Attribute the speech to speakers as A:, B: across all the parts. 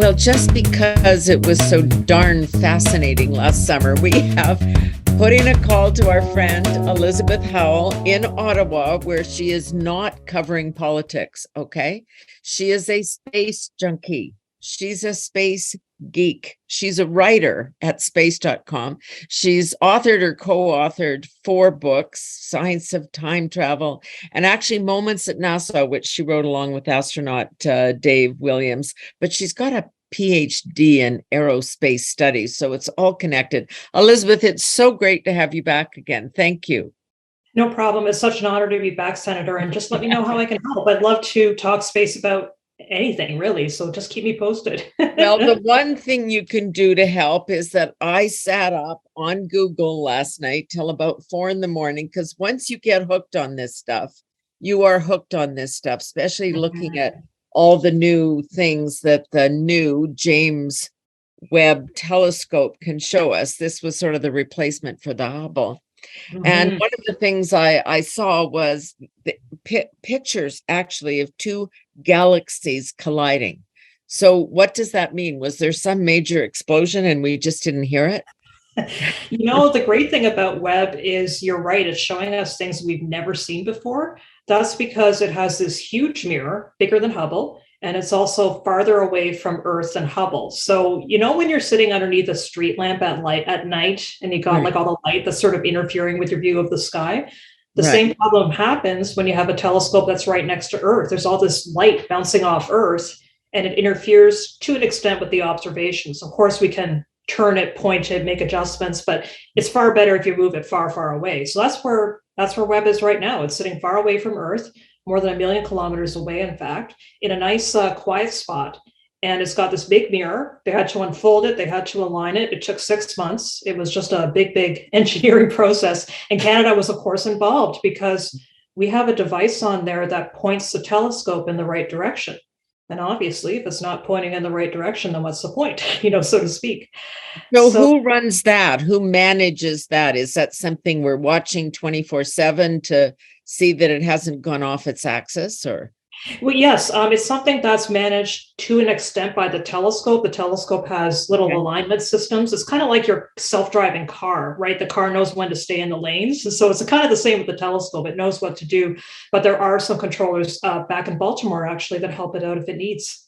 A: Well, just because it was so darn fascinating last summer, we have put in a call to our friend Elizabeth Howell in Ottawa, where she is not covering politics. Okay. She is a space junkie. She's a space geek. She's a writer at space.com. She's authored or co-authored 4 books, Science of Time Travel, and actually Moments at NASA, which she wrote along with astronaut Dave Williams. But she's got a PhD in aerospace studies, so it's all connected. Elizabeth, it's so great to have you back again. Thank you.
B: No problem. It's such an honor to be back, Senator. And just let me know how I can help. I'd love to talk space about anything, really. So just keep me posted.
A: Well, the one thing you can do to help is that I sat up on Google last night till about 4 a.m, because once you get hooked on this stuff, you are hooked on this stuff, especially looking at all the new things that the new James Webb telescope can show us. This was sort of the replacement for the Hubble. And one of the things I saw was the pictures actually of 2 galaxies colliding. So what does that mean? Was there some major explosion and we just didn't hear it?
B: The great thing about Webb is you're right. It's showing us things we've never seen before. That's because it has this huge mirror, bigger than Hubble, and it's also farther away from Earth than Hubble. So, when you're sitting underneath a street lamp at night and you got like all the light that's sort of interfering with your view of the sky, the same problem happens when you have a telescope that's right next to Earth. There's all this light bouncing off Earth and it interferes to an extent with the observations. Of course, we can turn it, point it, make adjustments, but it's far better if you move it far, far away. So that's where Webb is right now. It's sitting far away from Earth, more than 1 million kilometers away, in fact, in a nice quiet spot. And it's got this big mirror. They had to unfold it. They had to align it. It took 6 months. It was just a big, big engineering process. And Canada was, of course, involved because we have a device on there that points the telescope in the right direction. And obviously, if it's not pointing in the right direction, then what's the point, so to speak.
A: So who runs that? Who manages that? Is that something we're watching 24/7 to see that it hasn't gone off its axis, or?
B: Well, yes, it's something that's managed to an extent by the telescope. The telescope has little alignment systems. It's kind of like your self-driving car, right? The car knows when to stay in the lanes. And so it's kind of the same with the telescope. It knows what to do. But there are some controllers back in Baltimore, actually, that help it out if it needs.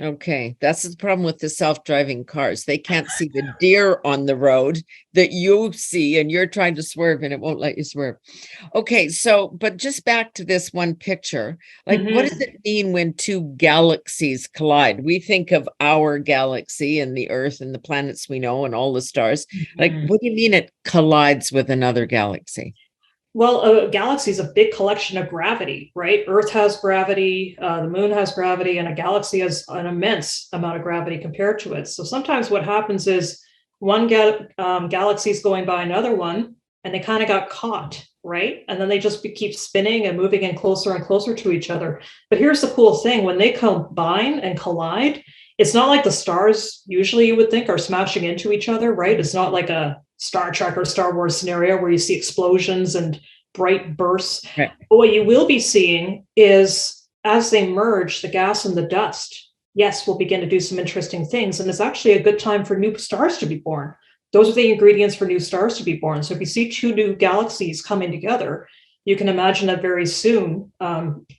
A: Okay, that's the problem with the self-driving cars. They can't see the deer on the road that you see, and you're trying to swerve and it won't let you swerve. Okay, so, but just back to this one picture, like what does it mean when 2 galaxies collide? We think of our galaxy and the Earth and the planets we know and all the stars. Like, what do you mean it collides with another galaxy?
B: Well, a galaxy is a big collection of gravity, right? Earth has gravity, the moon has gravity, and a galaxy has an immense amount of gravity compared to it. So sometimes what happens is one galaxy is going by another one, and they kind of got caught, right? And then they just keep spinning and moving in closer and closer to each other. But here's the cool thing. When they combine and collide, it's not like the stars usually you would think are smashing into each other, right? It's not like a Star Trek or Star Wars scenario where you see explosions and bright bursts. Right. But what you will be seeing is as they merge, the gas and the dust, yes, will begin to do some interesting things. And it's actually a good time for new stars to be born. Those are the ingredients for new stars to be born. So if you see 2 new galaxies coming together, you can imagine that very soon,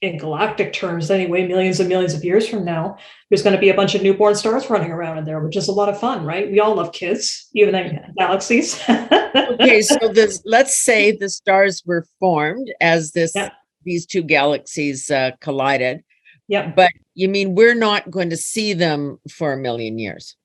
B: in galactic terms anyway, millions and millions of years from now, there's going to be a bunch of newborn stars running around in there, which is a lot of fun, right? We all love kids, even in galaxies.
A: Okay, so let's say the stars were formed as these 2 galaxies collided.
B: Yeah.
A: But you mean we're not going to see them for 1 million years?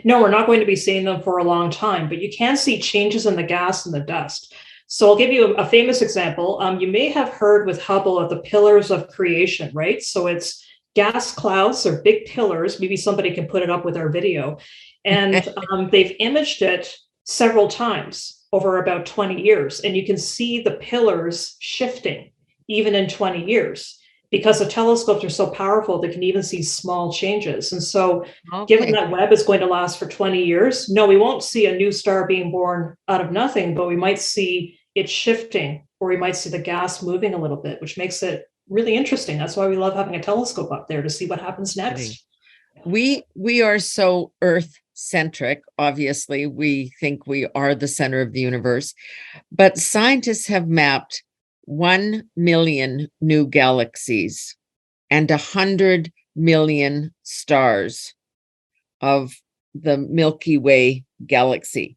B: No, we're not going to be seeing them for a long time, but you can see changes in the gas and the dust. So I'll give you a famous example. You may have heard with Hubble of the pillars of creation, right? So it's gas clouds or big pillars. Maybe somebody can put it up with our video. And they've imaged it several times over about 20 years. And you can see the pillars shifting even in 20 years. Because the telescopes are so powerful, they can even see small changes. And so given that Webb is going to last for 20 years, no, we won't see a new star being born out of nothing, but we might see it shifting, or we might see the gas moving a little bit, which makes it really interesting. That's why we love having a telescope up there to see what happens next.
A: We are so Earth centric. Obviously, we think we are the center of the universe, but scientists have mapped 1 million new galaxies and 100 million stars of the Milky Way galaxy.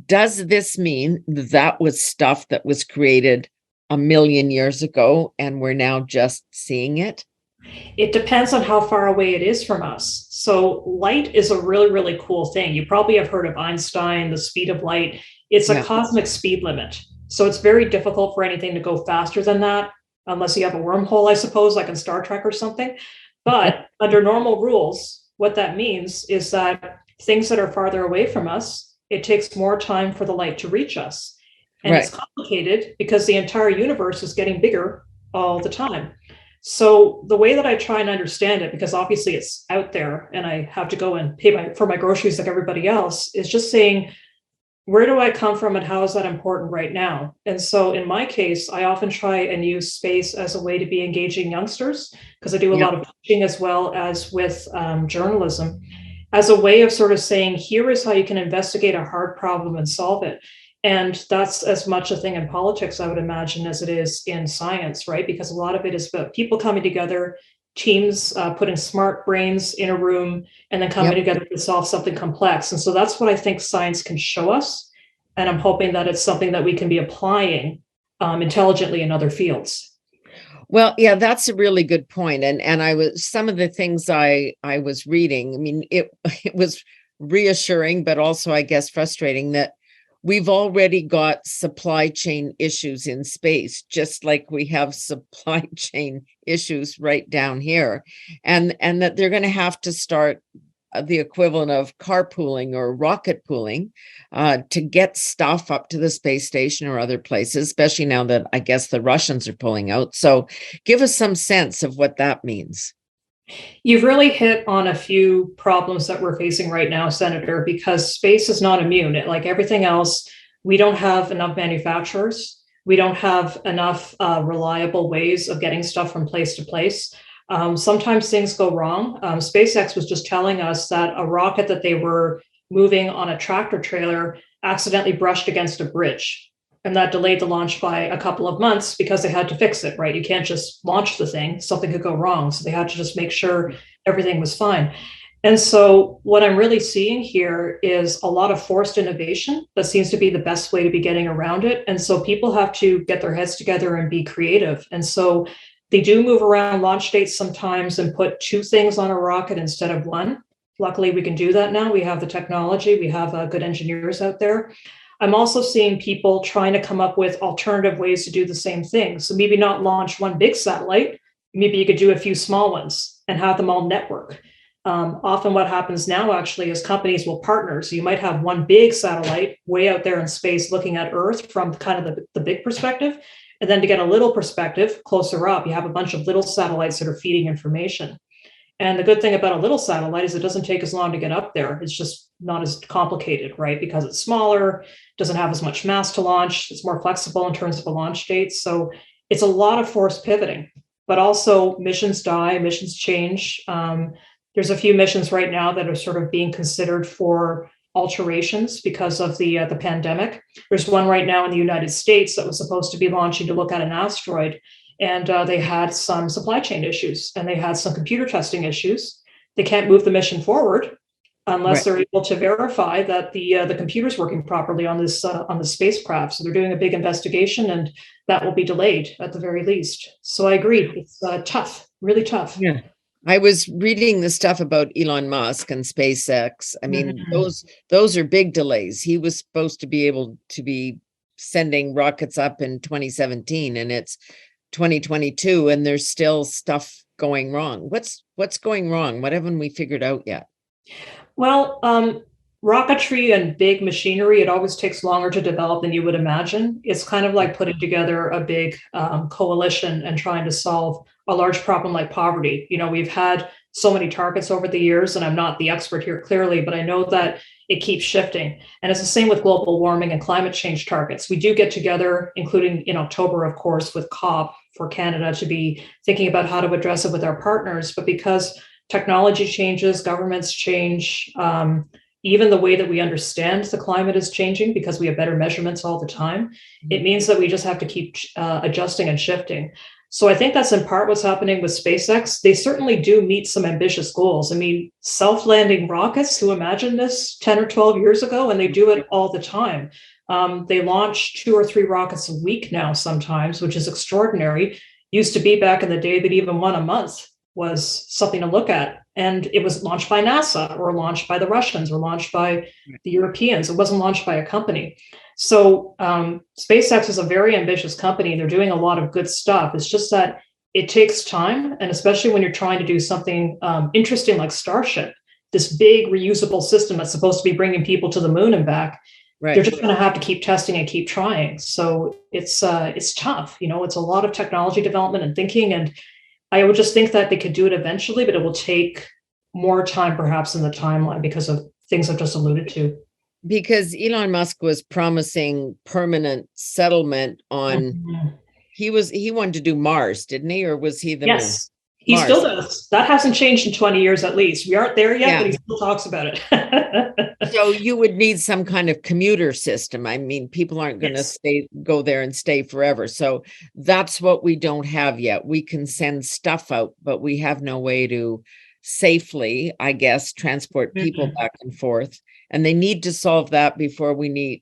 A: Does this mean that was stuff that was created a million years ago and we're now just seeing it?
B: It depends on how far away it is from us. So light is a really, really cool thing. You probably have heard of Einstein, the speed of light. It's a
A: Yeah.
B: cosmic speed limit. So it's very difficult for anything to go faster than that, unless you have a wormhole, I suppose, like in Star Trek or something. But under normal rules, what that means is that things that are farther away from us, it takes more time for the light to reach us. And
A: Right.
B: it's complicated because the entire universe is getting bigger all the time. So the way that I try and understand it, because obviously it's out there and I have to go and pay for my groceries like everybody else, is just saying, where do I come from and how is that important right now? And so in my case, I often try and use space as a way to be engaging youngsters, because I do a
A: Yeah.
B: lot of teaching as well as with journalism, as a way of sort of saying, here is how you can investigate a hard problem and solve it. And that's as much a thing in politics, I would imagine, as it is in science, right? Because a lot of it is about people coming together, teams putting smart brains in a room, and then coming
A: Yep.
B: together to solve something complex. And so that's what I think science can show us. And I'm hoping that it's something that we can be applying intelligently in other fields.
A: Well, yeah, that's a really good point. And I was some of the things I was reading, I mean, it it was reassuring, but also I guess frustrating that we've already got supply chain issues in space, just like we have supply chain issues right down here. And that they're going to have to start the equivalent of carpooling or rocket pooling to get stuff up to the space station or other places, especially now that I guess the Russians are pulling out. So give us some sense of what that means.
B: You've really hit on a few problems that we're facing right now, Senator, because space is not immune. Like everything else, we don't have enough manufacturers. We don't have enough reliable ways of getting stuff from place to place. Sometimes things go wrong. SpaceX was just telling us that a rocket that they were moving on a tractor trailer accidentally brushed against a bridge. And that delayed the launch by a couple of months because they had to fix it, right? You can't just launch the thing, something could go wrong. So they had to just make sure everything was fine. And so what I'm really seeing here is a lot of forced innovation that seems to be the best way to be getting around it. And so people have to get their heads together and be creative. And so they do move around launch dates sometimes and put two things on a rocket instead of one. Luckily, we can do that now. We have the technology, we have good engineers out there. I'm also seeing people trying to come up with alternative ways to do the same thing. So maybe not launch one big satellite, maybe you could do a few small ones and have them all network. Often what happens now actually is companies will partner. So you might have one big satellite way out there in space looking at Earth from kind of the big perspective. And then to get a little perspective closer up, you have a bunch of little satellites that are feeding information. And the good thing about a little satellite is it doesn't take as long to get up there. It's just not as complicated, right? Because it's smaller, doesn't have as much mass to launch. It's more flexible in terms of a launch date. So it's a lot of forced pivoting, but also missions die, missions change. There's a few missions right now that are sort of being considered for alterations because of the pandemic. There's one right now in the United States that was supposed to be launching to look at an asteroid. And they had some supply chain issues and they had some computer testing issues. They can't move the mission forward unless
A: Right.
B: they're able to verify that the computer's working properly on the spacecraft. So they're doing a big investigation, and that will be delayed at the very least. So I agree, it's tough, really tough.
A: Yeah. I was reading the stuff about Elon Musk and SpaceX. I mean,
B: Mhm.
A: those are big delays. He was supposed to be able to be sending rockets up in 2017 and it's 2022 and there's still stuff going wrong. What's going wrong? What haven't we figured out yet?
B: Well, rocketry and big machinery, it always takes longer to develop than you would imagine. It's kind of like putting together a big coalition and trying to solve a large problem like poverty. You know, we've had so many targets over the years, and I'm not the expert here clearly, but I know that it keeps shifting. And it's the same with global warming and climate change targets. We do get together, including in October, of course, with COP for Canada to be thinking about how to address it with our partners. But because technology changes, governments change, even the way that we understand the climate is changing because we have better measurements all the time. It means that we just have to keep adjusting and shifting. So I think that's in part what's happening with SpaceX. They certainly do meet some ambitious goals. I mean, self-landing rockets, who imagined this 10 or 12 years ago? And they do it all the time. They launch 2 or 3 rockets a week now sometimes, which is extraordinary. Used to be back in the day that even one a month was something to look at. And it was launched by NASA or launched by the Russians or launched by the Europeans. It wasn't launched by a company. So SpaceX is a very ambitious company. They're doing a lot of good stuff. It's just that it takes time. And especially when you're trying to do something interesting like Starship, this big reusable system that's supposed to be bringing people to the moon and back, they're just going to have to keep testing and keep trying. So it's tough. It's a lot of technology development and thinking. And I would just think that they could do it eventually, but it will take more time perhaps in the timeline because of things I've just alluded to.
A: Because Elon Musk was promising permanent settlement on, he wanted to do Mars, didn't he? Or was he the moon?
B: Yes, he still does. That hasn't changed in 20 years at least. We aren't there yet, but he still talks about it.
A: So you would need some kind of commuter system. I mean, people aren't going to go there and stay forever. So that's what we don't have yet. We can send stuff out, but we have no way to safely, I guess, transport people back and forth. And they need to solve that before we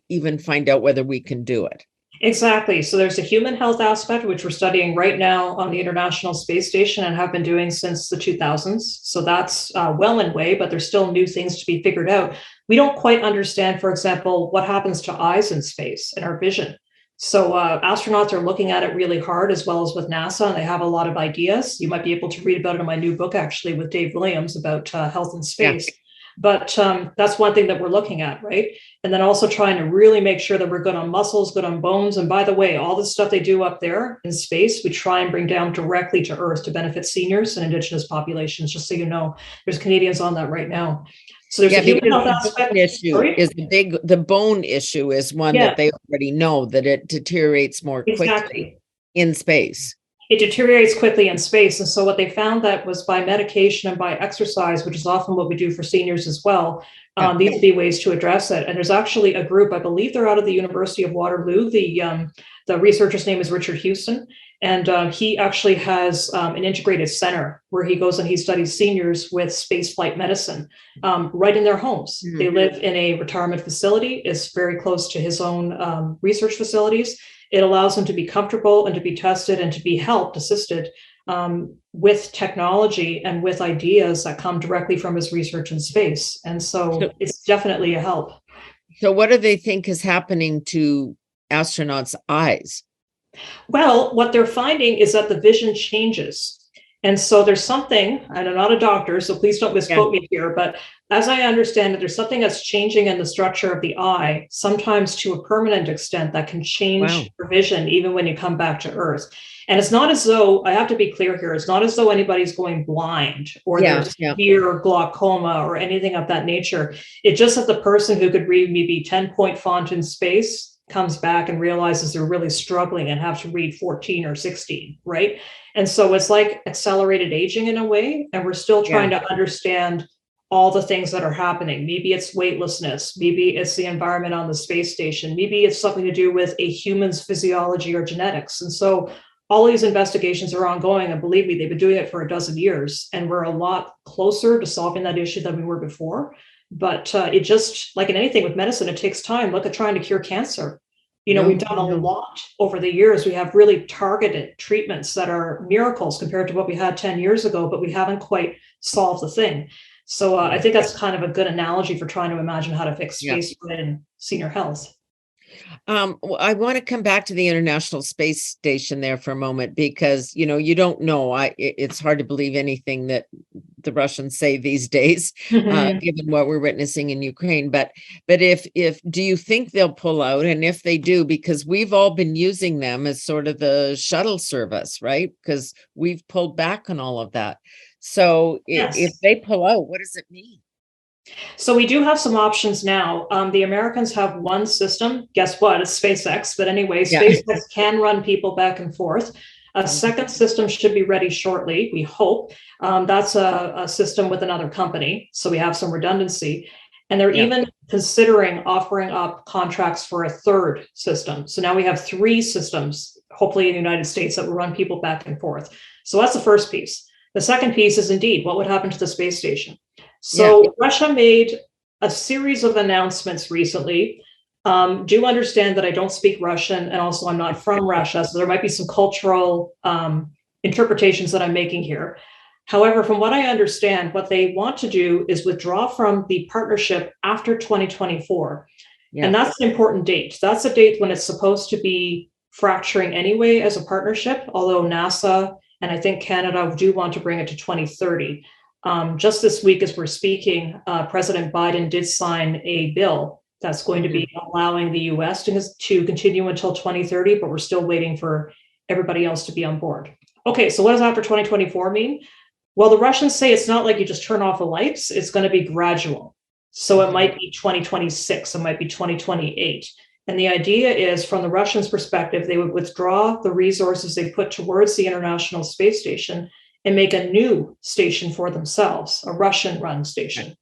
A: even find out whether we can do it.
B: Exactly. So there's a human health aspect, which we're studying right now on the International Space Station and have been doing since the 2000s. So that's well in way, but there's still new things to be figured out. We don't quite understand, for example, what happens to eyes in space and our vision. So astronauts are looking at it really hard, as well as with NASA, and they have a lot of ideas. You might be able to read about it in my new book, actually, with Dave Williams about health in space. Yeah. But that's one thing that we're looking at, right? And then also trying to really make sure that we're good on muscles, good on bones. And by the way, all the stuff they do up there in space, we try and bring down directly to Earth to benefit seniors and Indigenous populations, just so you know. There's Canadians on that right now. So there's a human health aspect.
A: The bone issue is one that they already know, that it deteriorates more quickly in space.
B: It deteriorates quickly in space. And so what they found that was by medication and by exercise, which is often what we do for seniors as well, these would be ways to address it. And there's actually a group, I believe they're out of the University of Waterloo. The researcher's name is Richard Houston. And he actually has an integrated center where he goes and he studies seniors with spaceflight medicine right in their homes. They live in a retirement facility. It's very close to his own research facilities. It allows them to be comfortable and to be tested and to be helped, assisted with technology and with ideas that come directly from his research in space. And so it's definitely a help.
A: So what do they think is happening to astronauts' eyes?
B: Well, what they're finding is that the vision changes. And so there's something, and I'm not a doctor, so please don't misquote me here, but as I understand it, there's something that's changing in the structure of the eye, sometimes to a permanent extent that can change your vision even when you come back to Earth. And it's not as though, I have to be clear here, it's not as though anybody's going blind or there's severe glaucoma or anything of that nature. It's just that the person who could read maybe 10-point font in space comes back and realizes they're really struggling and have to read 14 or 16, right? And so it's like accelerated aging in a way, and we're still trying to understand all the things that are happening. Maybe it's weightlessness, maybe it's the environment on the space station, maybe it's something to do with a human's physiology or genetics. And so all these investigations are ongoing, and believe me, they've been doing it for a dozen years, and we're a lot closer to solving that issue than we were before. But it just, like in anything with medicine, it takes time. Look at trying to cure cancer. We've done a lot over the years. We have really targeted treatments that are miracles compared to what we had 10 years ago, but we haven't quite solved the thing. So I think that's kind of a good analogy for trying to imagine how to fix space and senior health.
A: I want to come back to the International Space Station there for a moment, because, you don't know. It's hard to believe anything that the Russians say these days, given what we're witnessing in Ukraine. But if do you think they'll pull out? And if they do, because we've all been using them as sort of the shuttle service, right? Because we've pulled back on all of that. So if they pull out, what does it mean?
B: So we do have some options now. The Americans have one system. Guess what? It's SpaceX. But anyway, SpaceX can run people back and forth. A second system should be ready shortly, we hope. That's a system with another company, so we have some redundancy. And they're even considering offering up contracts for a third system. So now we have 3 systems, hopefully in the United States, that will run people back and forth. So that's the first piece. The second piece is indeed what would happen to the space station. So Russia made a series of announcements recently. Do understand that I don't speak Russian, and also I'm not from Russia, so there might be some cultural interpretations that I'm making here. However, from what I understand, what they want to do is withdraw from the partnership after 2024. And that's an important date. That's a date when it's supposed to be fracturing anyway as a partnership, although NASA and I think Canada do want to bring it to 2030. Just this week, as we're speaking, President Biden did sign a bill that's going to be allowing the US to continue until 2030, but we're still waiting for everybody else to be on board. Okay, so what does after 2024 mean? Well, the Russians say it's not like you just turn off the lights, it's going to be gradual. So it might be 2026, it might be 2028. And the idea is, from the Russians' perspective, they would withdraw the resources they put towards the International Space Station and make a new station for themselves, a Russian-run station.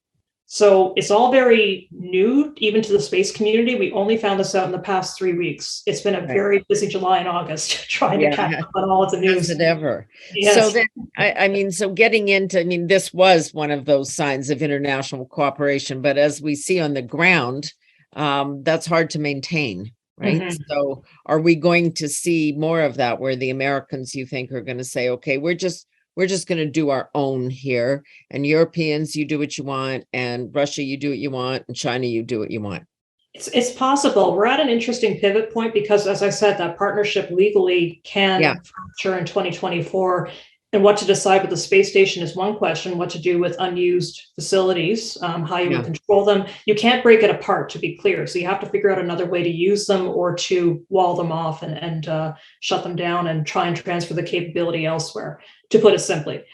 B: So it's all very new, even to the space community. We only found this out in the past 3 weeks. It's been a very busy July and August trying to catch up on all of the news.
A: As it ever. Yes. So then, I mean, so getting into, I mean, this was one of those signs of international cooperation, but as we see on the ground, that's hard to maintain, right? So are we going to see more of that, where the Americans, you think, are going to say, okay, we're just going to do our own here, and Europeans, you do what you want, and Russia, you do what you want, and China, you do what you want?
B: It's possible. We're at an interesting pivot point because, as I said, that partnership legally can fracture in 2024. And what to decide with the space station is one question. What to do with unused facilities, how you would control them. You can't break it apart, to be clear. So you have to figure out another way to use them, or to wall them off and shut them down and try and transfer the capability elsewhere, to put it simply.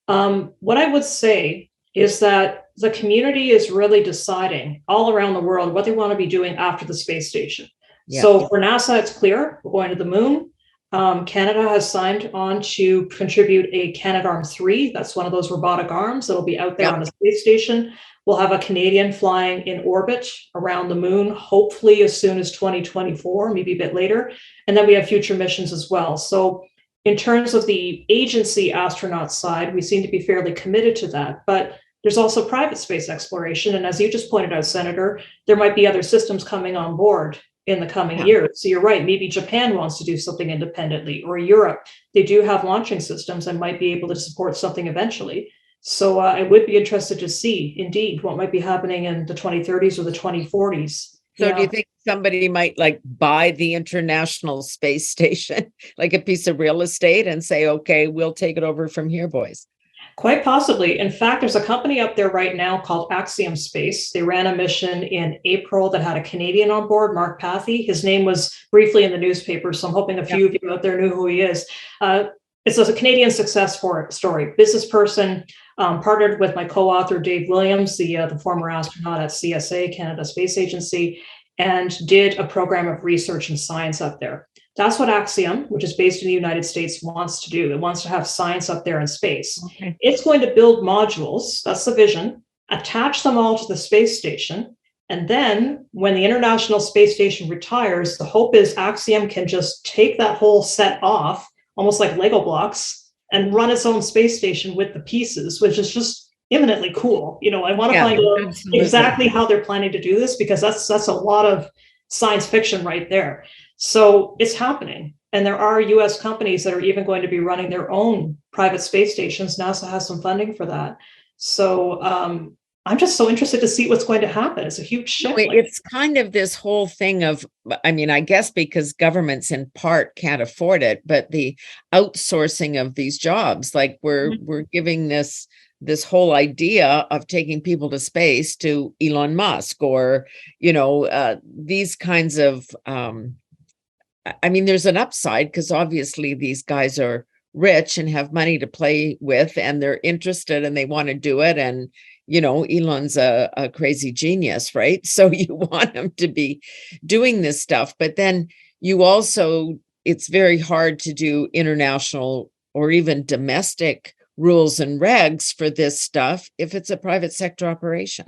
B: What I would say is that the community is really deciding all around the world what they want to be doing after the space station. So for NASA, it's clear, we're going to the moon. Canada has signed on to contribute a Canadarm3. That's one of those robotic arms that'll be out there on the space station. We'll have a Canadian flying in orbit around the moon, hopefully as soon as 2024, maybe a bit later. And then we have future missions as well. So in terms of the agency astronaut side, we seem to be fairly committed to that. But there's also private space exploration. And as you just pointed out, Senator, there might be other systems coming on board in the coming years. So you're right, maybe Japan wants to do something independently, or Europe. They do have launching systems and might be able to support something eventually. So I would be interested to see, indeed, what might be happening in the 2030s or the 2040s.
A: So do you think somebody might like buy the International Space Station, like a piece of real estate, and say, okay, we'll take it over from here, boys?
B: Quite possibly. In fact, there's a company up there right now called Axiom Space. They ran a mission in April that had a Canadian on board, Mark Pathy. His name was briefly in the newspaper, so I'm hoping a few of you out there knew who he is. It's a Canadian success story. Business person, partnered with my co-author, Dave Williams, the former astronaut at CSA, Canada Space Agency, and did a program of research and science up there. That's what Axiom, which is based in the United States, wants to do. It wants to have science up there in space. It's going to build modules, that's the vision, attach them all to the space station. And then when the International Space Station retires, the hope is Axiom can just take that whole set off, almost like Lego blocks, and run its own space station with the pieces, which is just eminently cool. You know, I want to find out exactly how they're planning to do this, because that's a lot of science fiction right there. So it's happening. And there are US companies that are even going to be running their own private space stations. NASA has some funding for that. So I'm just so interested to see what's going to happen. It's a huge shift.
A: It's kind of this whole thing of, I mean, I guess because governments in part can't afford it, but the outsourcing of these jobs, like we're giving this whole idea of taking people to space to Elon Musk, or, you know, these kinds of, I mean, there's an upside because obviously these guys are rich and have money to play with, and they're interested and they want to do it. And, you know, Elon's a crazy genius, right? So you want him to be doing this stuff. But then you also, it's very hard to do international or even domestic rules and regs for this stuff if it's a private sector operation.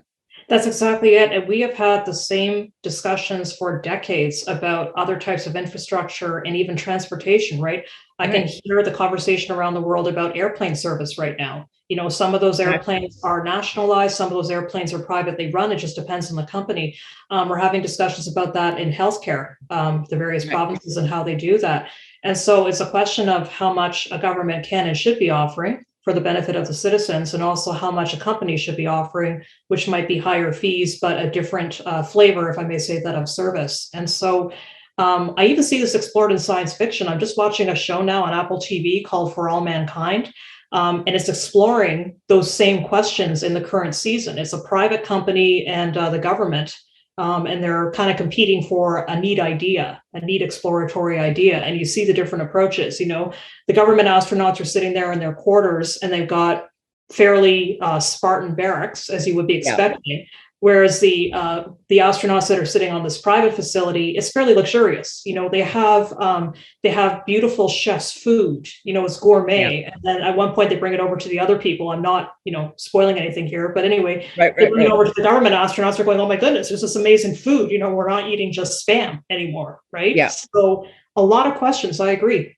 B: That's exactly it. And we have had the same discussions for decades about other types of infrastructure and even transportation, right? I can hear the conversation around the world about airplane service right now. Some of those airplanes are nationalized, some of those airplanes are privately run. It just depends on the company. We're having discussions about that in healthcare, the various provinces and how they do that. And so it's a question of how much a government can and should be offering for the benefit of the citizens, and also how much a company should be offering, which might be higher fees, but a different flavor, if I may say that, of service. And so I even see this explored in science fiction. I'm just watching a show now on Apple TV called For All Mankind, and it's exploring those same questions in the current season. It's a private company and the government, and they're kind of competing for a neat idea, a neat exploratory idea. And you see the different approaches. The government astronauts are sitting there in their quarters and they've got fairly Spartan barracks, as you would be expecting. Whereas the astronauts that are sitting on this private facility, it's fairly luxurious. They have beautiful chef's food. It's gourmet. And then at one point they bring it over to the other people. I'm not spoiling anything here, but anyway, they bring it over to the government astronauts. Are going, oh my goodness, there's this amazing food. We're not eating just spam anymore, right? Yeah. So a lot of questions. I agree.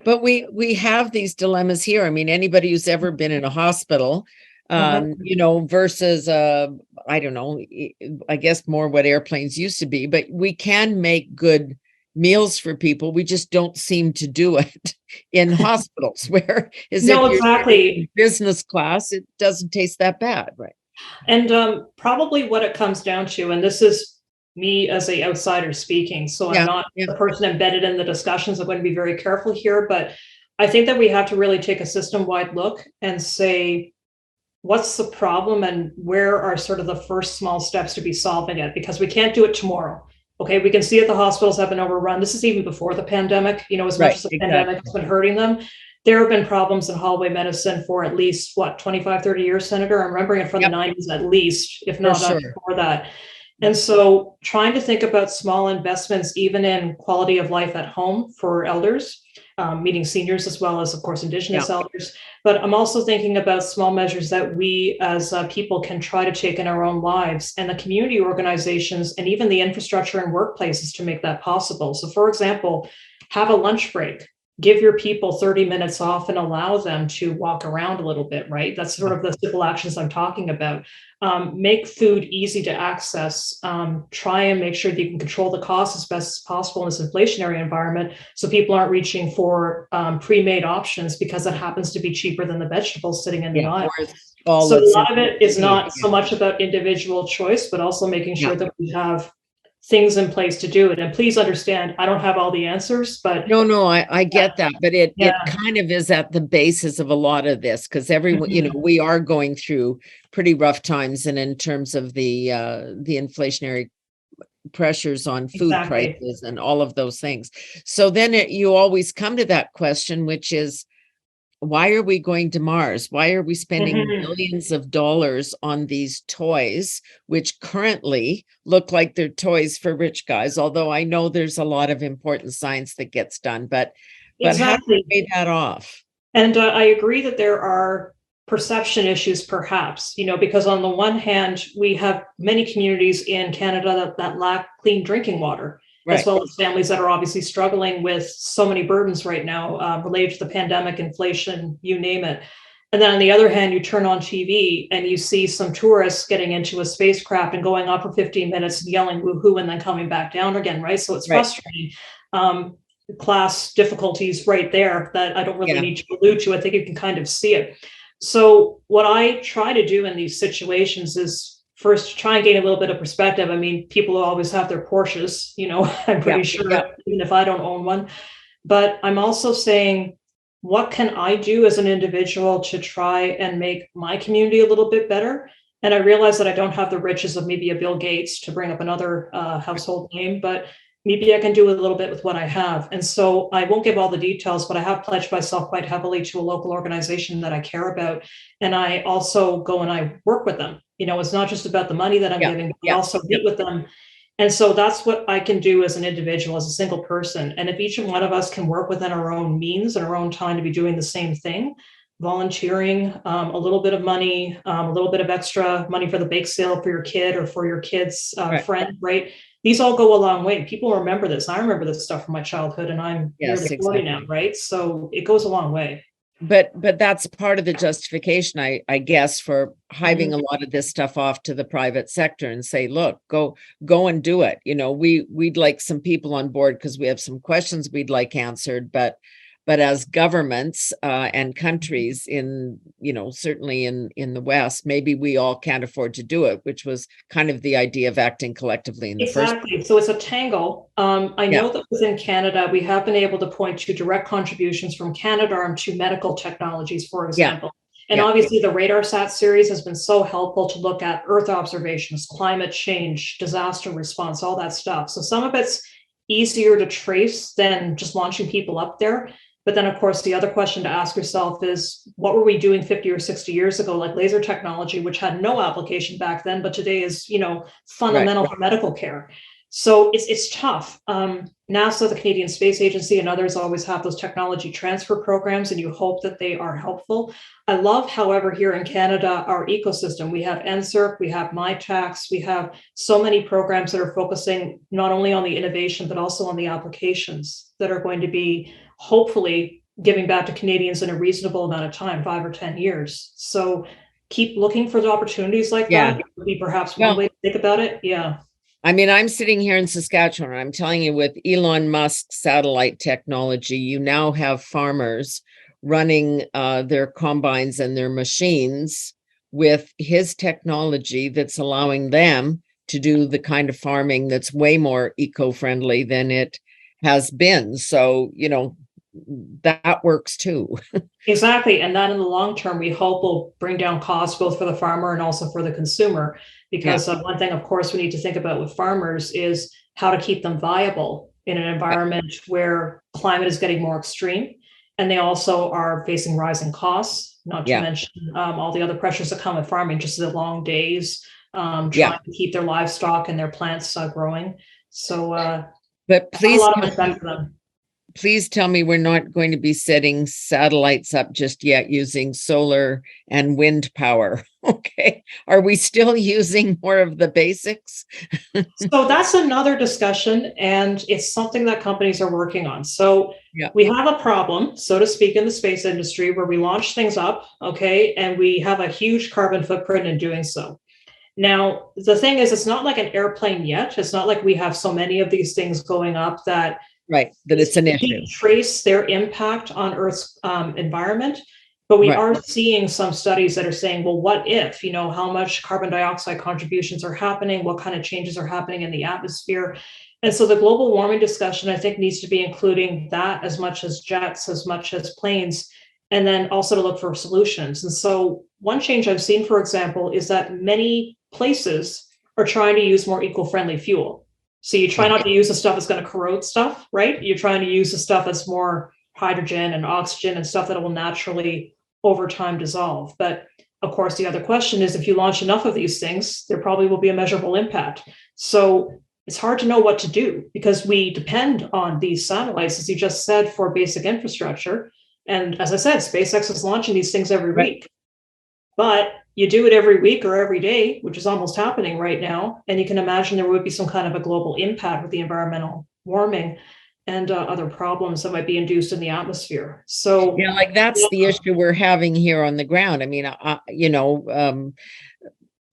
A: But we have these dilemmas here. I mean, anybody who's ever been in a hospital, versus I don't know, I guess more what airplanes used to be, but we can make good meals for people. We just don't seem to do it in hospitals, where if you're in business class, it doesn't taste that bad, right?
B: And probably what it comes down to, and this is me as an outsider speaking, so I'm not the person embedded in the discussions. I'm going to be very careful here, but I think that we have to really take a system-wide look and say, what's the problem and where are sort of the first small steps to be solving it? Because we can't do it tomorrow. Okay, we can see that the hospitals have been overrun. This is even before the pandemic, as much as the pandemic has been hurting them. There have been problems in hallway medicine for at least, 25, 30 years, Senator? I'm remembering it from the 90s at least, if not before that. And so trying to think about small investments, even in quality of life at home for elders, meeting seniors as well as, of course, Indigenous elders. But I'm also thinking about small measures that we as people can try to take in our own lives, and the community organizations and even the infrastructure and workplaces to make that possible. So, for example, have a lunch break. Give your people 30 minutes off and allow them to walk around a little bit, right? That's sort of the simple actions I'm talking about. Make food easy to access. Try and make sure that you can control the cost as best as possible in this inflationary environment, so people aren't reaching for pre-made options because it happens to be cheaper than the vegetables sitting in the aisle. So a lot of it is not so much about individual choice, but also making sure that we have things in place to do it. And please understand, I don't have all the answers, but
A: no, I get that, but it kind of is at the basis of a lot of this, because everyone, we are going through pretty rough times, and in terms of the inflationary pressures on food prices and all of those things. So then you always come to that question, which is, why are we going to Mars? Why are we spending millions of dollars on these toys, which currently look like they're toys for rich guys? Although I know there's a lot of important science that gets done, but how do we pay that off?
B: And I agree that there are perception issues, perhaps, because on the one hand, we have many communities in Canada that lack clean drinking water. As well as families that are obviously struggling with so many burdens right now related to the pandemic, inflation, you name it. And then on the other hand, you turn on TV and you see some tourists getting into a spacecraft and going up for 15 minutes and yelling woohoo and then coming back down again, right? So it's frustrating. Class difficulties right there that I don't really need to allude to. I think you can kind of see it. So what I try to do in these situations is first try and gain a little bit of perspective. I mean, people always have their Porsches, I'm pretty sure, even if I don't own one. But I'm also saying, what can I do as an individual to try and make my community a little bit better? And I realize that I don't have the riches of maybe a Bill Gates, to bring up another household name, but maybe I can do a little bit with what I have. And so I won't give all the details, but I have pledged myself quite heavily to a local organization that I care about. And I also go and I work with them. It's not just about the money that I'm giving, but I also meet with them And so that's what I can do as an individual, as a single person. And if each one of us can work within our own means and our own time to be doing the same thing, volunteering, a little bit of money, a little bit of extra money for the bake sale for your kid or for your kid's friend, right? These all go a long way. People remember this. I remember this stuff from my childhood, and I'm nearly 40 now, right? So it goes a long way.
A: But that's part of the justification, I guess, for hiving a lot of this stuff off to the private sector and say, look, go and do it. We'd like some people on board because we have some questions we'd like answered, but as governments and countries in, certainly in the West, maybe we all can't afford to do it, which was kind of the idea of acting collectively in the first place.
B: Exactly. So it's a tangle. I know that within Canada, we have been able to point to direct contributions from Canadarm to medical technologies, for example. And obviously the RadarSat series has been so helpful to look at Earth observations, climate change, disaster response, all that stuff. So some of it's easier to trace than just launching people up there. But then, of course, the other question to ask yourself is, what were we doing 50 or 60 years ago, like laser technology, which had no application back then, but today is, fundamental for medical care. So it's tough. NASA, the Canadian Space Agency, and others always have those technology transfer programs, and you hope that they are helpful. I love, however, here in Canada, our ecosystem. We have NSERC, we have MyTax, we have so many programs that are focusing not only on the innovation, but also on the applications that are going to be hopefully giving back to Canadians in a reasonable amount of time, 5 or 10 years. So keep looking for the opportunities like that. It would be perhaps one way to think about it. Yeah.
A: I mean, I'm sitting here in Saskatchewan, and I'm telling you, with Elon Musk satellite technology, you now have farmers running their combines and their machines with his technology that's allowing them to do the kind of farming that's way more eco-friendly than it has been. So, that works too.
B: Exactly. And that in the long term, we hope will bring down costs both for the farmer and also for the consumer. Because one thing, of course, we need to think about with farmers is how to keep them viable in an environment where climate is getting more extreme. And they also are facing rising costs, not to mention all the other pressures that come with farming, just the long days, trying to keep their livestock and their plants growing. So,
A: but please,
B: a lot of respect for them.
A: Please tell me we're not going to be setting satellites up just yet using solar and wind power. Okay. Are we still using more of the basics?
B: So that's another discussion, and it's something that companies are working on. So we have a problem, so to speak, in the space industry where we launch things up, okay, and we have a huge carbon footprint in doing so. Now, the thing is, it's not like an airplane yet. It's not like we have so many of these things going up that
A: it's an issue.
B: Trace their impact on Earth's environment, but we are seeing some studies that are saying, well, what if, how much carbon dioxide contributions are happening, what kind of changes are happening in the atmosphere. And so the global warming discussion, I think, needs to be including that as much as jets, as much as planes, and then also to look for solutions. And so one change I've seen, for example, is that many places are trying to use more eco-friendly fuel. So you try not to use the stuff that's going to corrode stuff, right? You're trying to use the stuff that's more hydrogen and oxygen and stuff that will naturally over time dissolve. But of course, the other question is, if you launch enough of these things, there probably will be a measurable impact. So it's hard to know what to do because we depend on these satellites, as you just said, for basic infrastructure. And as I said, SpaceX is launching these things every week. But you do it every week or every day, which is almost happening right now. And you can imagine there would be some kind of a global impact with the environmental warming and other problems that might be induced in the atmosphere. So
A: that's the issue we're having here on the ground. I mean,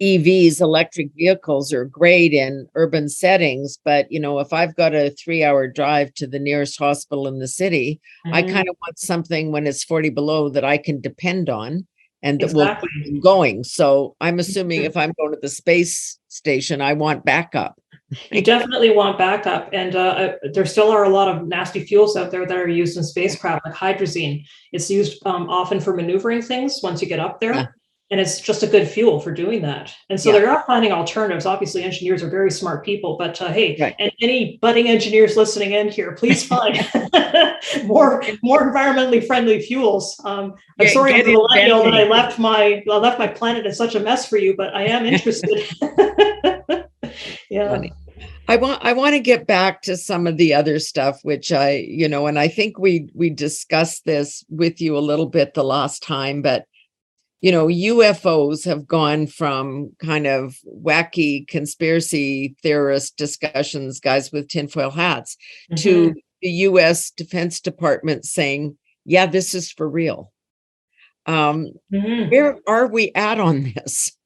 A: EVs, electric vehicles, are great in urban settings, but if I've got a 3-hour drive to the nearest hospital in the city, I kind of want something when it's 40 below that I can depend on and that will keep going. So I'm assuming if I'm going to the space station, I want backup.
B: You definitely want backup. And there still are a lot of nasty fuels out there that are used in spacecraft, like hydrazine. It's used often for maneuvering things once you get up there. And it's just a good fuel for doing that. And so they are finding alternatives. Obviously, engineers are very smart people, but hey, and any budding engineers listening in here, please find more environmentally friendly fuels. I'm sorry, I'm a millennial that I left my planet in such a mess for you, but I am interested.
A: Funny. I want to get back to some of the other stuff, which and I think we discussed this with you a little bit the last time, but UFOs have gone from kind of wacky conspiracy theorist discussions, guys with tinfoil hats, to the US Defense Department saying, yeah, this is for real. Where are we at on this?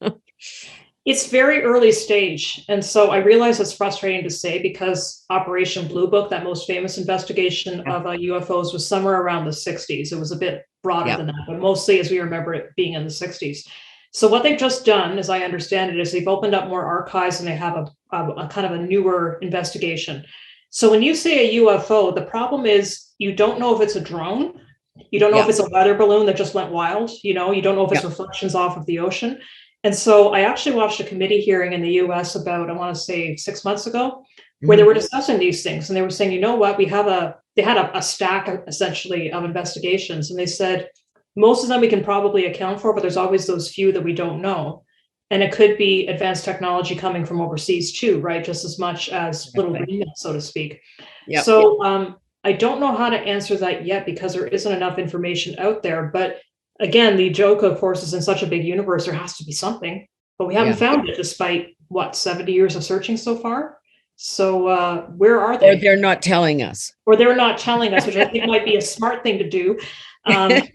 B: It's very early stage. And so I realize it's frustrating to say because Operation Blue Book, that most famous investigation of UFOs, was somewhere around the 60s. It was a bit broader than that, but mostly as we remember it being in the 60s. So what they've just done, as I understand it, is they've opened up more archives and they have a kind of a newer investigation. So when you say a UFO, the problem is you don't know if it's a drone. You don't know if it's a weather balloon that just went wild. You don't know if it's reflections off of the ocean. And so I actually watched a committee hearing in the US about, I want to say 6 months ago, where they were discussing these things. And they were saying, you know what, they had a stack essentially of investigations. And they said, most of them we can probably account for, but there's always those few that we don't know. And it could be advanced technology coming from overseas too, right? Just as much as little green men, so to speak. So I don't know how to answer that yet because there isn't enough information out there. But again, the joke, of course, is in such a big universe, there has to be something, but we haven't found it despite 70 years of searching so far. So where are they?
A: Or they're not telling us.
B: Or they're not telling us, which I think might be a smart thing to do. But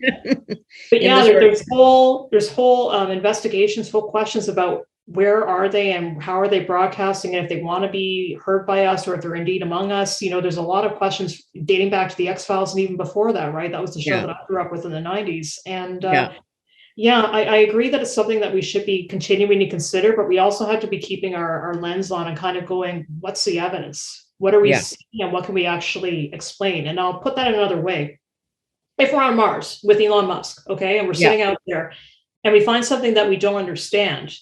B: yeah, there's whole investigations, whole questions about where are they and how are they broadcasting, and if they want to be heard by us or if they're indeed among us. There's a lot of questions dating back to the X-Files and even before that, right? That was the show that I grew up with in the 90s. And I agree that it's something that we should be continuing to consider, but we also have to be keeping our lens on and kind of going, what's the evidence? What are we seeing and what can we actually explain? And I'll put that in another way. If we're on Mars with Elon Musk, okay, and we're sitting out there and we find something that we don't understand,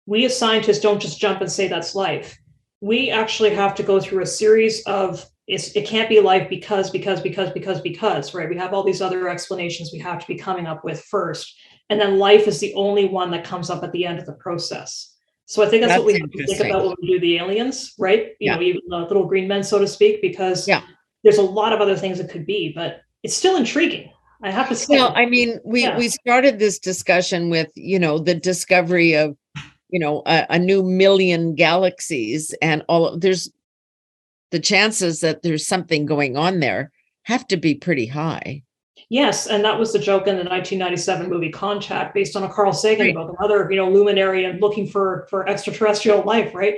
B: we as scientists don't just jump and say that's life. We actually have to go through a series of, it can't be life because, right? We have all these other explanations we have to be coming up with first. And then life is the only one that comes up at the end of the process. So I think that's what we have to think about when we do the aliens, right? Even the little green men, so to speak, because there's a lot of other things it could be, but it's still intriguing. I have to say.
A: Well, I mean, we started this discussion with, the discovery of, a new million galaxies, and there's the chances that there's something going on there have to be pretty high.
B: Yes, and that was the joke in the 1997 movie Contact, based on a Carl Sagan book, another luminary and looking for extraterrestrial life, right?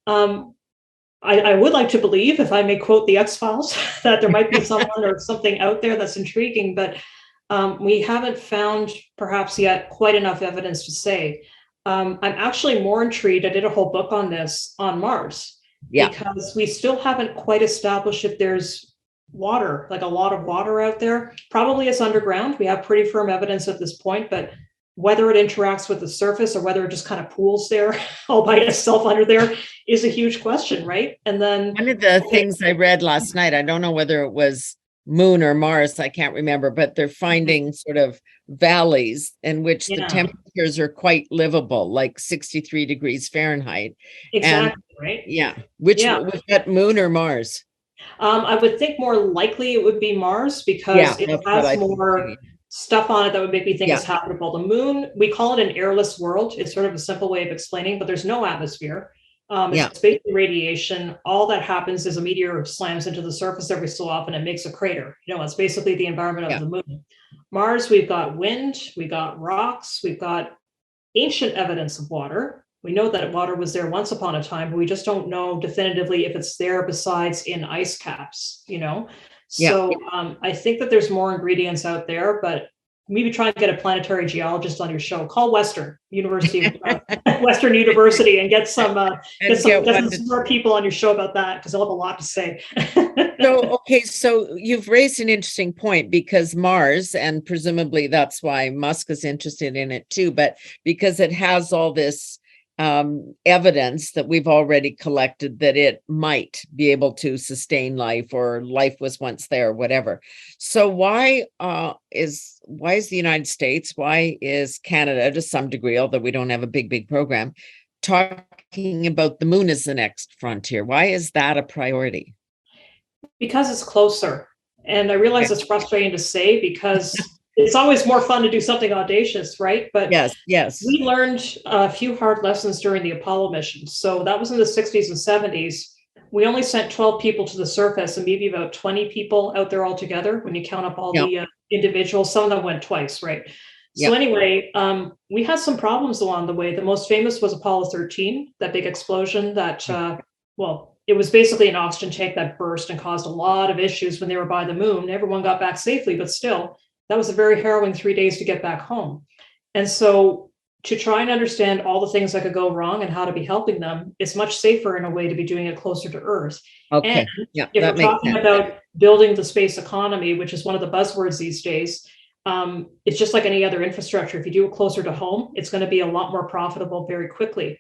B: I would like to believe, if I may quote the X-Files, that there might be someone or something out there that's intriguing, but we haven't found perhaps yet quite enough evidence to say. I'm actually more intrigued. I did a whole book on this on Mars because we still haven't quite established if there's water, like a lot of water out there. Probably it's underground. We have pretty firm evidence at this point, but whether it interacts with the surface or whether it just kind of pools there all by itself under there is a huge question, right? And then
A: one of the things I read last night, I don't know whether it was Moon or Mars, I can't remember, but they're finding sort of valleys in which the temperatures are quite livable, like 63 degrees Fahrenheit.
B: Exactly, right?
A: Yeah. Was that Moon or Mars?
B: I would think more likely it would be Mars because it has more stuff on it that would make me think it's habitable. The Moon, we call it an airless world. It's sort of a simple way of explaining, but there's no atmosphere. It's basically radiation. All that happens is a meteor slams into the surface every so often and makes a crater. It's basically the environment of the Moon. Mars, we've got wind, we've got rocks, we've got ancient evidence of water. We know that water was there once upon a time, but we just don't know definitively if it's there besides in ice caps, So I think that there's more ingredients out there, but maybe try and get a planetary geologist on your show. Call Western University and get some more people on your show about that, because they'll have a lot to say.
A: So you've raised an interesting point, because Mars, and presumably that's why Musk is interested in it too, but because it has all this evidence that we've already collected that it might be able to sustain life, or life was once there, whatever. So why is the United States, why is Canada, to some degree, although we don't have a big program, talking about the moon as the next frontier. Why is that a priority?
B: Because it's closer. And I realize it's frustrating to say because it's always more fun to do something audacious, right? But
A: yes,
B: we learned a few hard lessons during the Apollo missions. So that was in the 60s and 70s. We only sent 12 people to the surface and maybe about 20 people out there altogether when you count up all the individuals. Some of them went twice, right? So anyway, we had some problems along the way. The most famous was Apollo 13, that big explosion that, it was basically an oxygen tank that burst and caused a lot of issues when they were by the moon. Everyone got back safely, but still, that was a very harrowing 3 days to get back home. And so to try and understand all the things that could go wrong and how to be helping them, it's much safer in a way to be doing it closer to Earth.
A: Okay.
B: And if we're talking about building the space economy, which is one of the buzzwords these days, it's just like any other infrastructure. If you do it closer to home, it's going to be a lot more profitable very quickly.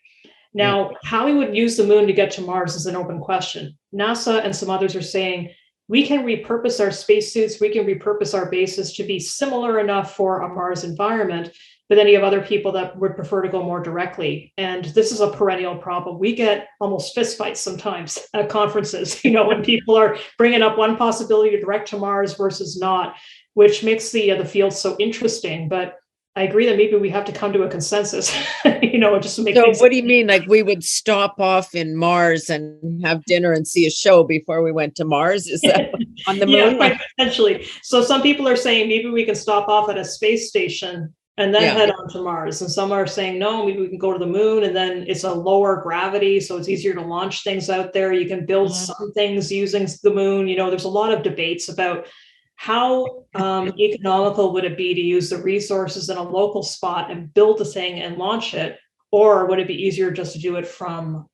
B: Now, how we would use the moon to get to Mars is an open question. NASA and some others are saying we can repurpose our spacesuits, we can repurpose our bases to be similar enough for a Mars environment, but then you have other people that would prefer to go more directly. And this is a perennial problem. We get almost fistfights sometimes at conferences, when people are bringing up one possibility to direct to Mars versus not, which makes the field so interesting. But I agree that maybe we have to come to a consensus, just to make
A: So what do you mean? Like we would stop off in Mars and have dinner and see a show before we went to Mars? Is that on the moon?
B: Yeah, potentially. So some people are saying maybe we can stop off at a space station and then head on to Mars. And some are saying, no, maybe we can go to the moon and then it's a lower gravity. So it's easier to launch things out there. You can build some things using the moon. There's a lot of debates about how economical would it be to use the resources in a local spot and build the thing and launch it? Or would it be easier just to do it from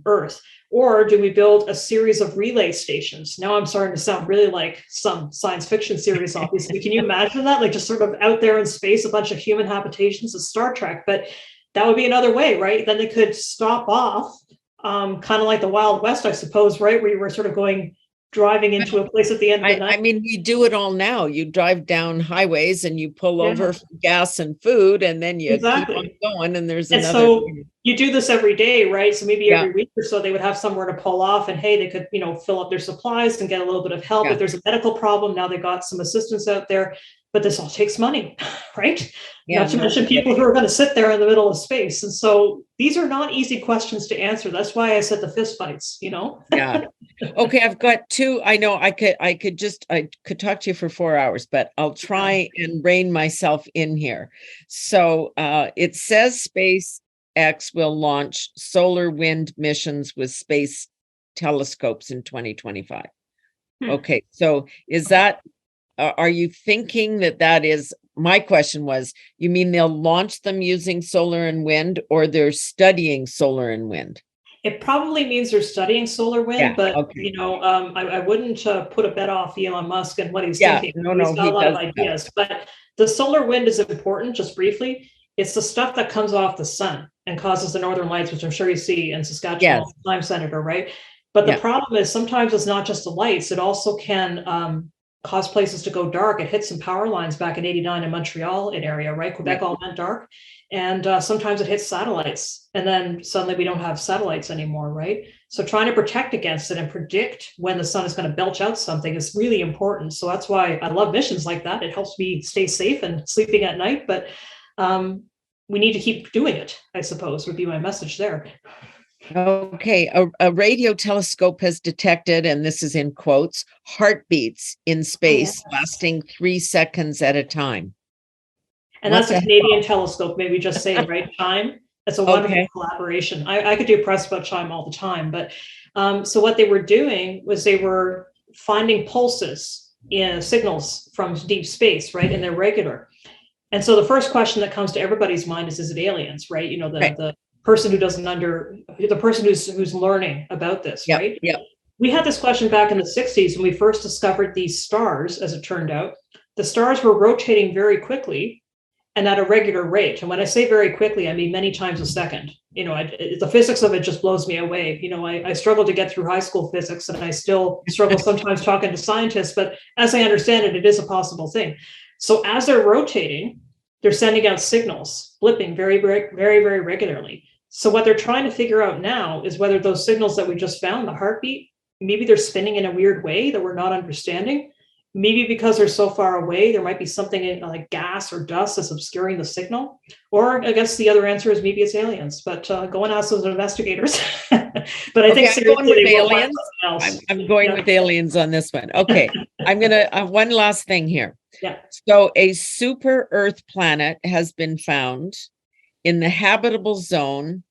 B: Earth? Or do we build a series of relay stations? Now I'm starting to sound really like some science fiction series, obviously. Can you imagine that? Like just sort of out there in space, a bunch of human habitations of Star Trek. But that would be another way, right? Then they could stop off, kind of like the Wild West, I suppose, right? Where you were sort of driving into a place at the end of the night.
A: I mean, we do it all now. You drive down highways and you pull over for gas and food, and then you keep on going, and there's another.
B: So you do this every day, right? So maybe every week or so they would have somewhere to pull off, and hey, they could, fill up their supplies and get a little bit of help. If there's a medical problem, now they got some assistance out there. But this all takes money, right? Not to mention people who are going to sit there in the middle of space. And so these are not easy questions to answer. That's why I said the fist fights,
A: Yeah. Okay. I've got two. I know I could talk to you for 4 hours, but I'll try and rein myself in here. So it says SpaceX will launch solar wind missions with space telescopes in 2025. Okay. So is that, are you thinking that is, my question was, you mean they'll launch them using solar and wind, or they're studying solar and wind?
B: It probably means they're studying solar wind, but I wouldn't put a bet off Elon Musk and what he's thinking. He's got a lot of ideas, but the solar wind is important. Just briefly, it's the stuff that comes off the sun and causes the northern lights, which I'm sure you see in Saskatchewan, time, Senator, right? But the problem is sometimes it's not just the lights; it also can cause places to go dark. It hit some power lines back in '89 in Montreal, an area, right? Quebec all went dark. And sometimes it hits satellites, and then suddenly we don't have satellites anymore, right? So trying to protect against it and predict when the sun is going to belch out something is really important. So that's why I love missions like that. It helps me stay safe and sleeping at night, but we need to keep doing it, I suppose, would be my message there.
A: Okay, a radio telescope has detected, and this is in quotes, heartbeats in space lasting 3 seconds at a time.
B: And that's a Canadian telescope, maybe just say, right? Chime. That's a wonderful collaboration. I could do press about Chime all the time. But so what they were doing was they were finding pulses in signals from deep space, right? And they're regular. And so the first question that comes to everybody's mind is it aliens, right? The person who the person who's learning about this, right?
A: Yeah.
B: We had this question back in the 60s when we first discovered these stars, as it turned out. The stars were rotating very quickly and at a regular rate. And when I say very quickly, I mean many times a second. The physics of it just blows me away. I struggled to get through high school physics, and I still struggle sometimes talking to scientists, but as I understand it, it is a possible thing. So as they're rotating, they're sending out signals, blipping very, very, very, very regularly. So what they're trying to figure out now is whether those signals that we just found, the heartbeat, maybe they're spinning in a weird way that we're not understanding. Maybe because they're so far away, there might be something in like gas or dust that's obscuring the signal. Or I guess the other answer is maybe it's aliens, but go and ask those investigators. But I think
A: I'm going with
B: seriously,
A: aliens. I'm going with aliens on this one. Okay. I'm going to, one last thing here.
B: Yeah.
A: So a super Earth planet has been found in the habitable zone.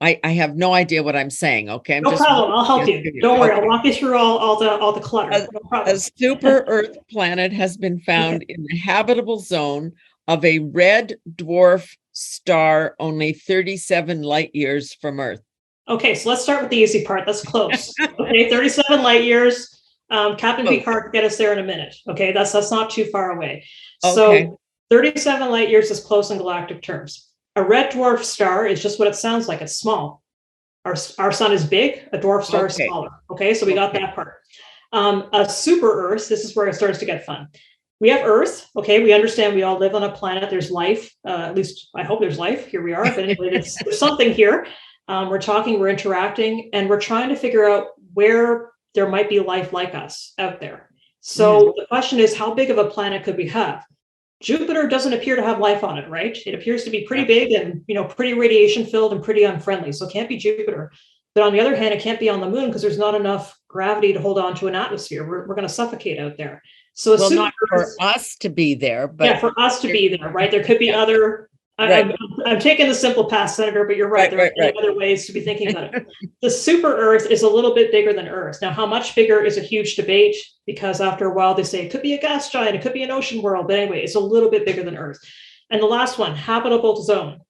A: I have no idea what I'm saying. Okay.
B: No problem. I'll help you. Don't worry. I'll walk you through all the clutter. No problem.
A: A super Earth planet has been found in the habitable zone of a red dwarf star only 37 light years from Earth.
B: Okay, so let's start with the easy part. That's close. Okay, 37 light years. Captain Picard can get us there in a minute. Okay, that's not too far away.
A: Okay.
B: So 37 light years is close in galactic terms. A red dwarf star is just what it sounds like. It's small. Our sun is big. A dwarf star is smaller. Okay, so we got that part. A super Earth, this is where it starts to get fun. We have Earth. Okay, we understand we all live on a planet. There's life. At least I hope there's life. Here we are. But anyway, there's something here. We're talking, we're interacting, and we're trying to figure out where there might be life like us out there. So the question is, how big of a planet could we have? Jupiter doesn't appear to have life on it, right? It appears to be pretty big and, pretty radiation filled and pretty unfriendly. So it can't be Jupiter. But on the other hand, it can't be on the moon because there's not enough gravity to hold on to an atmosphere. We're going to suffocate out there. So
A: not for us to be there, but
B: yeah, for us to be there, right? There could be other. I'm taking the simple path, Senator, but you're right. There are other ways to be thinking about it. The super Earth is a little bit bigger than Earth. Now, how much bigger is a huge debate because after a while they say it could be a gas giant, it could be an ocean world. But anyway, it's a little bit bigger than Earth. And the last one, habitable zone.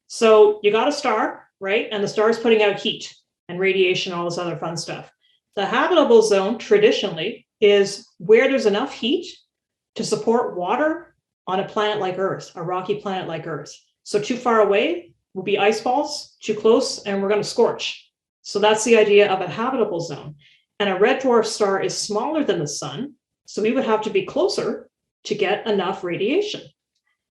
B: So you got a star, right? And the star is putting out heat and radiation, all this other fun stuff. The habitable zone traditionally is where there's enough heat to support water on a planet like Earth, a rocky planet like Earth. So too far away will be ice balls, too close, and we're going to scorch. So that's the idea of a habitable zone. And a red dwarf star is smaller than the sun, so we would have to be closer to get enough radiation.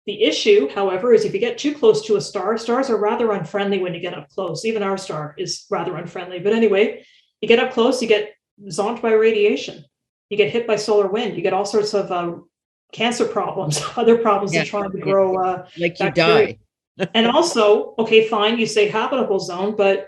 B: The issue, however, is if you get too close to a star, stars are rather unfriendly when you get up close. Even our star is rather unfriendly. But anyway, you get up close, you get zonked by radiation. You get hit by solar wind. You get all sorts of cancer problems, other problems that trying to grow.
A: Like you die.
B: And also, okay, fine, you say habitable zone, but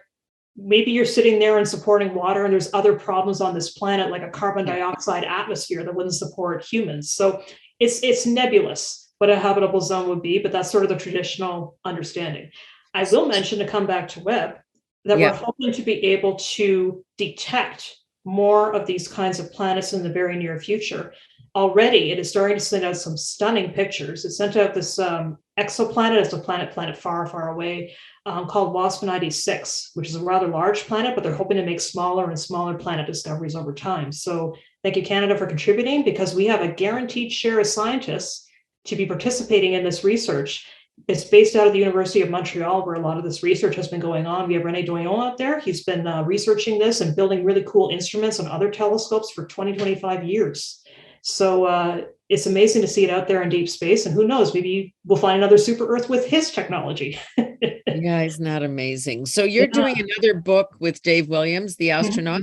B: maybe you're sitting there and supporting water and there's other problems on this planet, like a carbon dioxide atmosphere that wouldn't support humans. So it's nebulous what a habitable zone would be, but that's sort of the traditional understanding. I will mention, to come back to Webb, that we're hoping to be able to detect more of these kinds of planets in the very near future. Already, it is starting to send out some stunning pictures. It sent out this exoplanet. It's a planet far, far away called WASP 96, which is a rather large planet, but they're hoping to make smaller and smaller planet discoveries over time. So thank you, Canada, for contributing, because we have a guaranteed share of scientists to be participating in this research. It's based out of the University of Montreal, where a lot of this research has been going on. We have René Doyon out there. He's been researching this and building really cool instruments on other telescopes for 25 years. So it's amazing to see it out there in deep space. And who knows, maybe we'll find another super Earth with his technology.
A: Yeah, isn't that amazing? So you're doing another book with Dave Williams, the astronaut,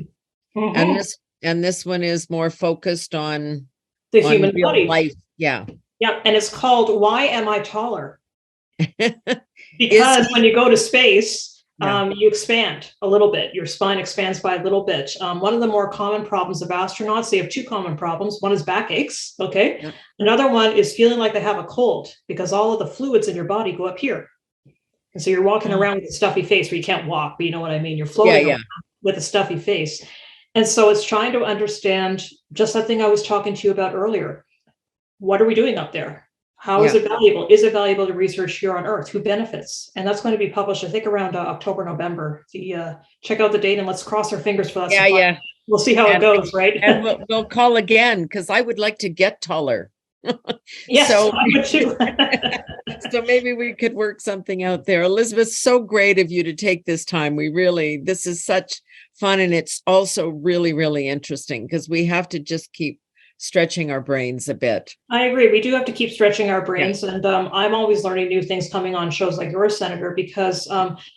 A: and this one is more focused on
B: the human body.
A: Life. Yeah.
B: Yeah, and it's called "Why Am I Taller?" Because when you go to space, you expand a little bit. Your spine expands by a little bit. One of the more common problems of astronauts, they have two common problems. One is backaches. Okay. Yeah. Another one is feeling like they have a cold because all of the fluids in your body go up here. And so you're walking around with a stuffy face where you can't walk, but you know what I mean? You're floating around with a stuffy face. And so it's trying to understand just that thing I was talking to you about earlier. What are we doing up there? How is it valuable? Is it valuable to research here on Earth? Who benefits? And that's going to be published, I think, around October, November. Check out the date and let's cross our fingers for that.
A: Yeah.
B: We'll see how it goes, right?
A: And we'll call again, because I would like to get taller.
B: Yes, so, I would too.
A: So maybe we could work something out there. Elizabeth, so great of you to take this time. This is such fun. And it's also really, really interesting because we have to just keep stretching our brains a bit.
B: I agree. We do have to keep stretching our brains. And I'm always learning new things coming on shows like yours, Senator, because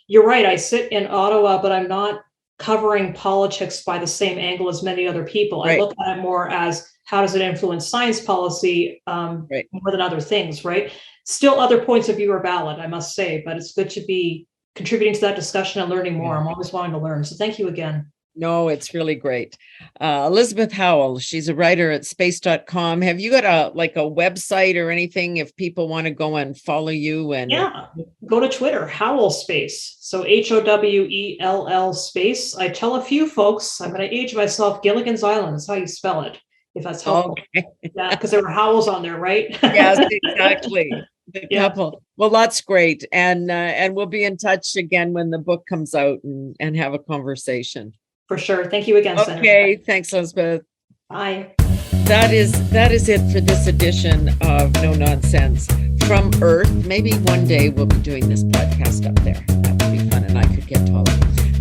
B: you're right. I sit in Ottawa, but I'm not covering politics by the same angle as many other people.
A: Right.
B: I look at it more as how does it influence science policy more than other things, right? Still, other points of view are valid, I must say, but it's good to be contributing to that discussion and learning more. I'm always wanting to learn. So thank you again.
A: No, it's really great. Elizabeth Howell, she's a writer at space.com. Have you got a website or anything if people want to go and follow you? And
B: go to Twitter, Howell Space. So HOWELL Space. I tell a few folks, I'm going to age myself, Gilligan's Island is how you spell it, if that's helpful. Okay. Yeah, because there were Howells on there, right?
A: Yes, exactly. The couple. Well, that's great. And we'll be in touch again when the book comes out and have a conversation.
B: For sure. Thank you again, Senator.
A: Okay. Thanks, Elizabeth.
B: Bye.
A: That is it for this edition of No Nonsense from Earth. Maybe one day we'll be doing this podcast up there. That would be fun, and I could get taller.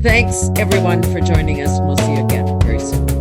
A: Thanks, everyone, for joining us. We'll see you again very soon.